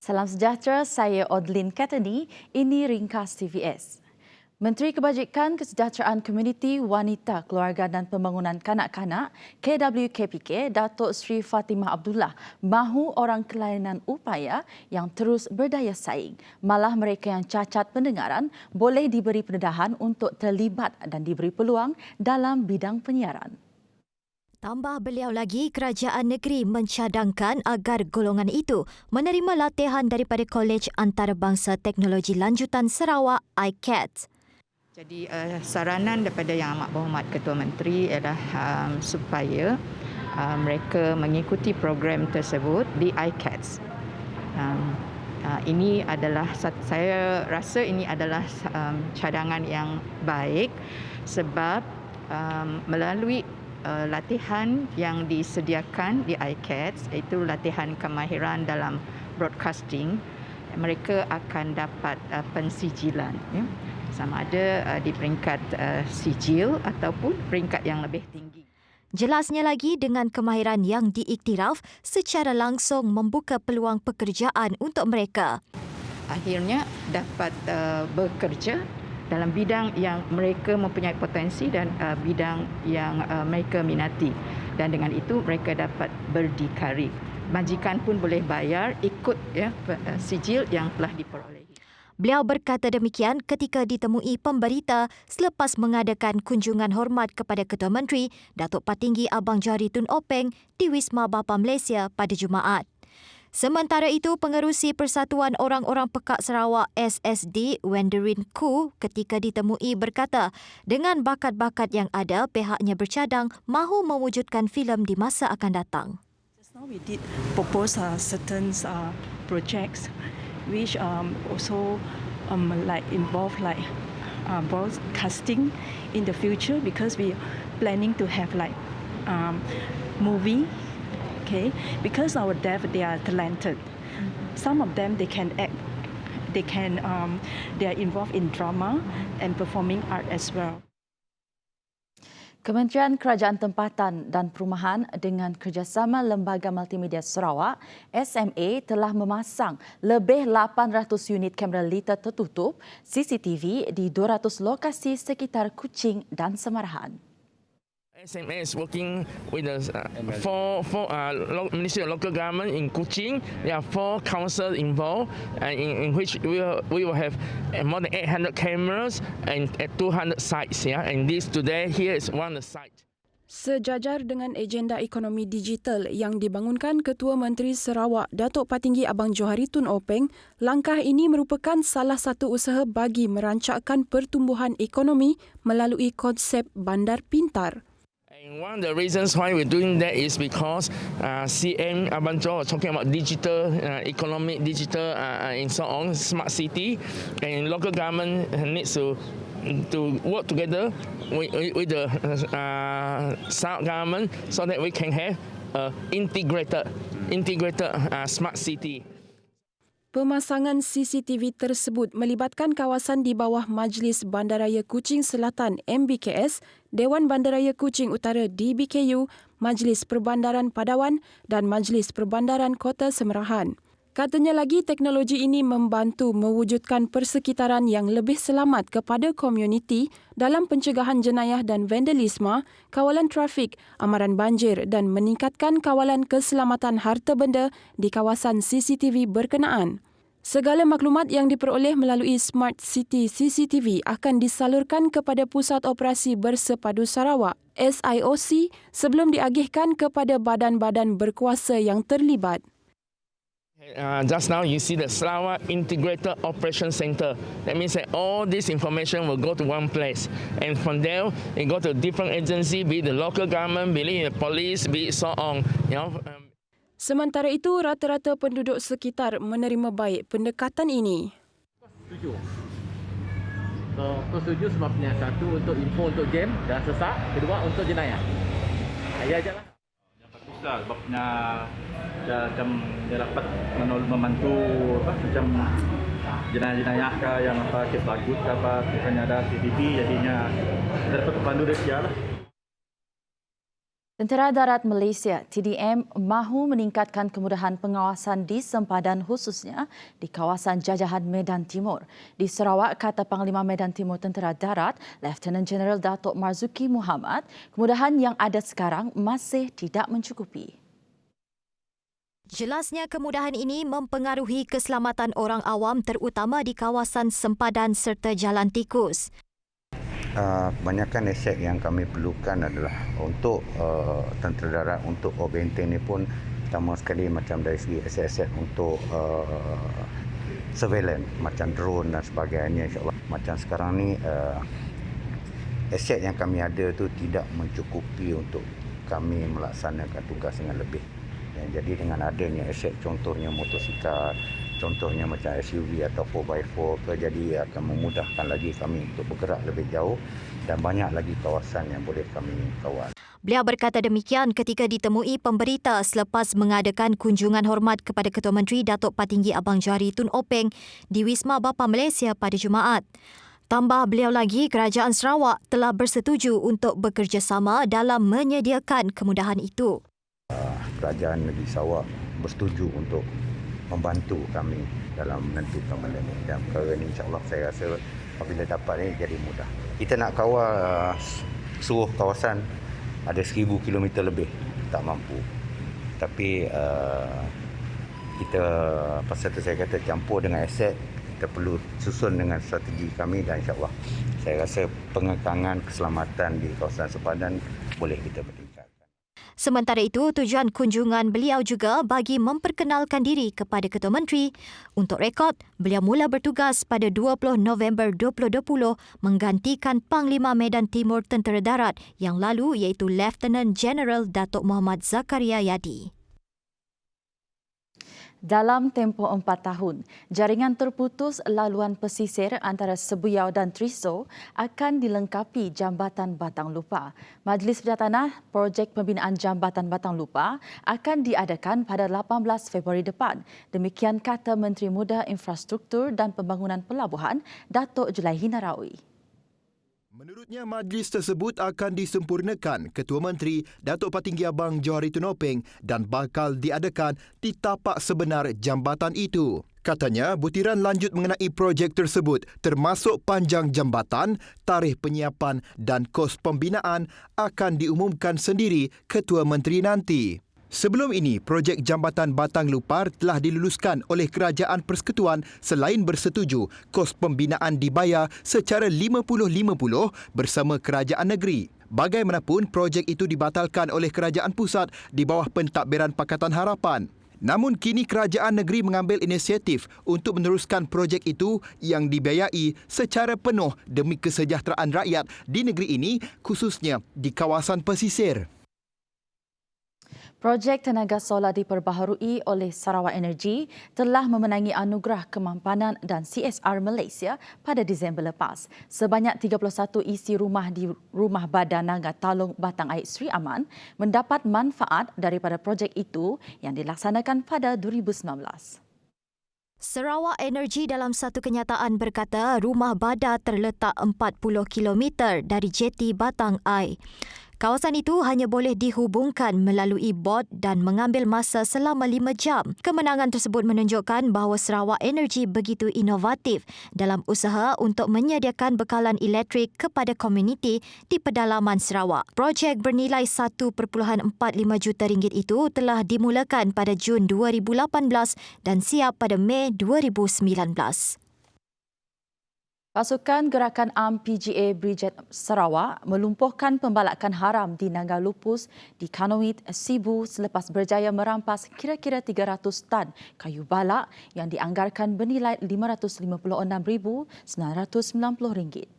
Salam sejahtera, saya Odlin Katani. Ini ringkas TVS. Menteri Kebajikan Kesejahteraan Komuniti Wanita, Keluarga dan Pembangunan Kanak-kanak KWKPK Datuk Seri Fatimah Abdullah mahu orang kelainan upaya yang terus berdaya saing. Malah mereka yang cacat pendengaran boleh diberi pendedahan untuk terlibat dan diberi peluang dalam bidang penyiaran. Tambah beliau lagi, kerajaan negeri mencadangkan agar golongan itu menerima latihan daripada Kolej Antarabangsa Teknologi Lanjutan Sarawak ICAT. Jadi saranan daripada Yang Amat Berhormat Ketua Menteri adalah supaya mereka mengikuti program tersebut di ICAT. Ini adalah, saya rasa ini adalah cadangan yang baik sebab melalui latihan yang disediakan di ICAT, iaitu latihan kemahiran dalam broadcasting, mereka akan dapat pensijilan, ya, sama ada di peringkat sijil ataupun peringkat yang lebih tinggi. Jelasnya lagi, dengan kemahiran yang diiktiraf secara langsung membuka peluang pekerjaan untuk mereka. Akhirnya dapat bekerja dalam bidang yang mereka mempunyai potensi dan bidang yang mereka minati. Dan dengan itu mereka dapat berdikari. Majikan pun boleh bayar ikut, ya, sijil yang telah diperolehi. Beliau berkata demikian ketika ditemui pemberita selepas mengadakan kunjungan hormat kepada Ketua Menteri Datuk Patinggi Abang Johari Tun Openg di Wisma Bapa Malaysia pada Jumaat. Sementara itu, Pengerusi Persatuan Orang-Orang Pekak Sarawak SSD Wenderin Khoo ketika ditemui berkata dengan bakat-bakat yang ada, pihaknya bercadang mahu mewujudkan filem di masa akan datang. Just now we did propose certain projects which also involve broadcasting in the future, because we planning to have movie. Okay, because our deaf, they are talented. Some of them they can act, they are involved in drama and performing art as well. Kementerian Kerajaan Tempatan dan Perumahan dengan kerjasama Lembaga Multimedia Sarawak SMA telah memasang lebih 800 unit kamera liter tertutup CCTV di 200 lokasi sekitar Kuching dan Semarahan. SMA is working with the Ministry of Local Government in Kuching. There are 4 councils involved, in which we will have more than 800 cameras and at 200 sites. Yeah, and this today here is one of the sites. Sejajar dengan agenda ekonomi digital yang dibangunkan Ketua Menteri Sarawak Datuk Patinggi Abang Johari Tun Openg, langkah ini merupakan salah satu usaha bagi merancakkan pertumbuhan ekonomi melalui konsep bandar pintar. And one of the reasons why we're doing that is because CM Abang Jo was talking about digital economic, digital and so on, smart city, and local government needs to work together with the Sarawak government so that we can have integrated smart city. Pemasangan CCTV tersebut melibatkan kawasan di bawah Majlis Bandaraya Kuching Selatan MBKS, Dewan Bandaraya Kuching Utara DBKU, Majlis Perbandaran Padawan dan Majlis Perbandaran Kota Semerahan. Katanya lagi, teknologi ini membantu mewujudkan persekitaran yang lebih selamat kepada komuniti dalam pencegahan jenayah dan vandalisme, kawalan trafik, amaran banjir dan meningkatkan kawalan keselamatan harta benda di kawasan CCTV berkenaan. Segala maklumat yang diperoleh melalui Smart City CCTV akan disalurkan kepada Pusat Operasi Bersepadu Sarawak SIOC sebelum diagihkan kepada badan-badan berkuasa yang terlibat. Just now you see the Sarawak Integrated Operation Center. That means that all this information will go to one place, and from there it go to different agency, be it the local government, be it the police, be it so on. Sementara itu, rata-rata penduduk sekitar menerima baik pendekatan ini. Setuju. Setuju sebabnya satu untuk info untuk game dan sesak, kedua untuk jenayah. Ya jalan. Dapat susah sebabnya macam dia dapat membantu macam jenayah-jenayah ke yang kes lagut ke bukannya ada CCTV, jadinya kita dapat pandu dia lah. Tentera Darat Malaysia (TDM) mahu meningkatkan kemudahan pengawasan di sempadan khususnya di kawasan jajahan Medan Timur. Di Sarawak, kata Panglima Medan Timur Tentera Darat, Lieutenant General Datuk Marzuki Muhammad, kemudahan yang ada sekarang masih tidak mencukupi. Jelasnya kemudahan ini mempengaruhi keselamatan orang awam terutama di kawasan sempadan serta jalan tikus. Kebanyakan aset yang kami perlukan adalah untuk tentera darat, untuk benteng ni pun pertama sekali macam dari segi aset-aset untuk surveillance macam drone dan sebagainya, insyaAllah. Macam sekarang ni aset yang kami ada tu tidak mencukupi untuk kami melaksanakan tugas dengan lebih. Jadi dengan adanya aset contohnya motosikal, contohnya macam SUV atau 4x4 ke, jadi akan memudahkan lagi kami untuk bergerak lebih jauh dan banyak lagi kawasan yang boleh kami kawal. Beliau berkata demikian ketika ditemui pemberita selepas mengadakan kunjungan hormat kepada Ketua Menteri Datuk Patinggi Abang Johari Tun Openg di Wisma Bapa Malaysia pada Jumaat. Tambah beliau lagi, Kerajaan Sarawak telah bersetuju untuk bekerjasama dalam menyediakan kemudahan itu. Kerajaan Negeri Sarawak bersetuju untuk membantu kami dalam menentukan benda ini. Dan perkara ini insyaAllah saya rasa apabila dapat ini jadi mudah. Kita nak kawal seluruh kawasan ada 1000 km lebih, tak mampu. Tapi kita, pasal itu saya kata campur dengan aset, kita perlu susun dengan strategi kami dan insyaAllah saya rasa pengekangan keselamatan di kawasan sempadan boleh kita bertingkatkan. Sementara itu, tujuan kunjungan beliau juga bagi memperkenalkan diri kepada Ketua Menteri. Untuk rekod, beliau mula bertugas pada 20 November 2020 menggantikan Panglima Medan Timur Tentera Darat yang lalu iaitu Lieutenant General Datuk Muhammad Zakaria Yadi. Dalam tempoh 4 tahun, jaringan terputus laluan pesisir antara Sebuyau dan Triso akan dilengkapi Jambatan Batang Lupa. Majlis Berjatanah Projek Pembinaan Jambatan Batang Lupa akan diadakan pada 18 Februari depan. Demikian kata Menteri Muda Infrastruktur dan Pembangunan Pelabuhan, Datuk Julaihi Narawi. Menurutnya, majlis tersebut akan disempurnakan Ketua Menteri Datuk Patinggi Abang Johari Tun Openg dan bakal diadakan di tapak sebenar jambatan itu. Katanya, butiran lanjut mengenai projek tersebut termasuk panjang jambatan, tarikh penyiapan dan kos pembinaan akan diumumkan sendiri Ketua Menteri nanti. Sebelum ini, projek Jambatan Batang Lupar telah diluluskan oleh Kerajaan Persekutuan selain bersetuju kos pembinaan dibayar secara 50-50 bersama Kerajaan Negeri. Bagaimanapun, projek itu dibatalkan oleh Kerajaan Pusat di bawah pentadbiran Pakatan Harapan. Namun kini Kerajaan Negeri mengambil inisiatif untuk meneruskan projek itu yang dibiayai secara penuh demi kesejahteraan rakyat di negeri ini, khususnya di kawasan pesisir. Projek tenaga solar diperbaharui oleh Sarawak Energy telah memenangi Anugerah Kemampanan dan CSR Malaysia pada Disember lepas. Sebanyak 31 isi rumah di Rumah Badan Naga Talung Batang Air Sri Aman mendapat manfaat daripada projek itu yang dilaksanakan pada 2019. Sarawak Energy dalam satu kenyataan berkata Rumah Bada terletak 40 km dari jeti Batang Air. Kawasan itu hanya boleh dihubungkan melalui bot dan mengambil masa selama 5 jam. Kemenangan tersebut menunjukkan bahawa Sarawak Energy begitu inovatif dalam usaha untuk menyediakan bekalan elektrik kepada komuniti di pedalaman Sarawak. Projek bernilai 1.45 juta ringgit itu telah dimulakan pada Jun 2018 dan siap pada Mei 2019. Pasukan Gerakan Am PGA Brigade Sarawak melumpuhkan pembalakan haram di Naga Lupus di Kanowit, Sibu selepas berjaya merampas kira-kira 300 tan kayu balak yang dianggarkan bernilai RM556,990.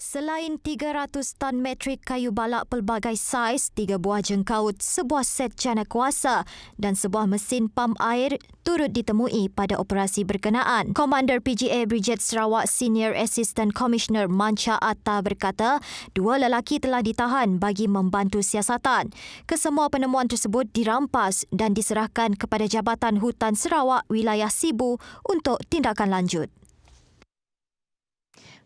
Selain 300 tan metrik kayu balak pelbagai saiz, 3 buah jengkaut, sebuah set jana kuasa dan sebuah mesin pam air turut ditemui pada operasi berkenaan. Komander PGA Brigade Sarawak Senior Assistant Commissioner Mancha Atta berkata, 2 lelaki telah ditahan bagi membantu siasatan. Kesemua penemuan tersebut dirampas dan diserahkan kepada Jabatan Hutan Sarawak Wilayah Sibu untuk tindakan lanjut.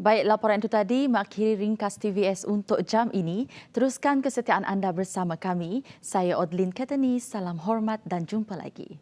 Baik, laporan itu tadi mengakhiri ringkas TVS untuk jam ini. Teruskan kesetiaan anda bersama kami. Saya Odlin Ketani, salam hormat dan jumpa lagi.